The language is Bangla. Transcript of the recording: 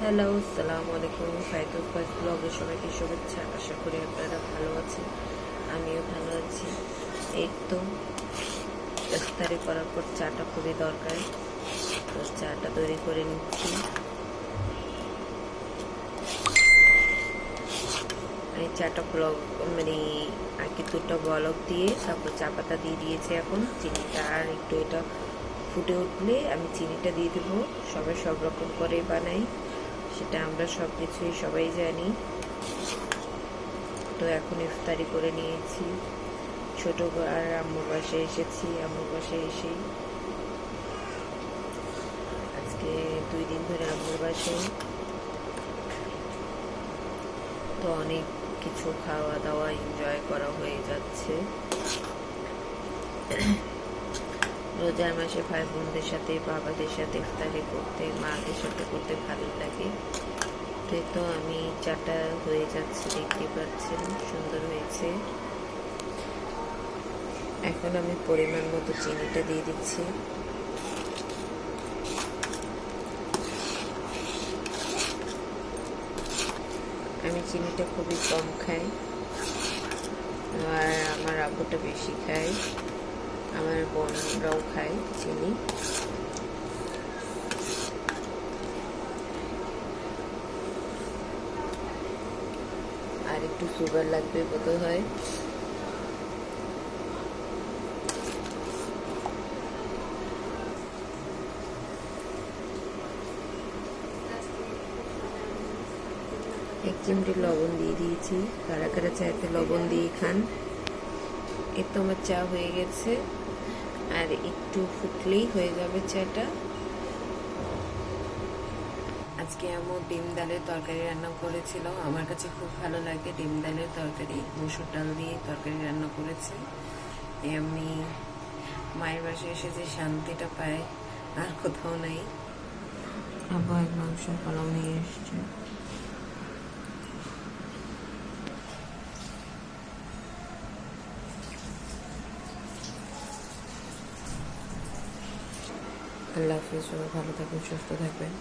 হ্যালো, আসসালামু আলাইকুম। ফাইতুল ফাইজ ব্লগে সবাইকে শুভেচ্ছা। আশা করি আপনারা ভালো আছেন, আমিও ভালো আছি। এই তো ইফতারি করার পর চাটা খুবই দরকার, তো চাটা তৈরি করে নিচ্ছি। এই চাটা ব্লগ মানে আগে দুটো বলক দিয়ে তারপর চা পাতা দিয়ে দিয়েছি। এখন চিনিটা আর একটু এটা ফুটে উঠলে আমি চিনিটা দিয়ে দেবো। সবাই সব রকম করে বানাই, সেটা আমরা সব কিছুই সবাই জানি। তো এখন ইফতারি করে নিয়েছি। ছোট আর আম্মুর বাসায় এসেছি। আম্মুর বাসায় এসেই আজকে 2 দিন ধরে আম্মুর বাসায়, তো অনেক কিছু খাওয়া দাওয়া এনজয় করা হয়ে যাচ্ছে। রোজার মাসে ভাই বোনদের সাথে, বাবাদের সাথে ইফতারি করতে, মাদের সাথে করতে ভালো লাগে। তো আমি চাটা হয়ে যাচ্ছে, দেখতে পাচ্ছেন সুন্দর হয়েছে। এখন আমি পরিমাণ মতো চিনিটা দিয়ে দিচ্ছি। আমি চিনিটা খুবই কম খাই, আর আমার আব্বুটা বেশি খায়, আমার বোনরাও খায় চিনি। আর একটু সুগার লাগবে বোধ হয়। এক চিমটি লবণ দিয়ে দিয়েছি। কারা কারা চাইতে লবণ দিয়ে খান। এই তো আমার চা হয়ে গেছে, আর একটু ফুটলেই হয়ে যাবে চাটা। আজকে আম্মু ডিম ডালের তরকারি রান্না করেছিল। আমার কাছে খুব ভালো লাগে ডিম ডালের তরকারি, মসুর ডাল দিয়ে তরকারি রান্না করেছে। আমি মায়ের বাসায় এসে যে শান্তিটা পাই আর কোথাও নাই। আবার মাংস পোলাও নিয়ে এসছে। আল্লাহ হাফিজ, সবাই ভালো থাকবেন, সুস্থ থাকবেন।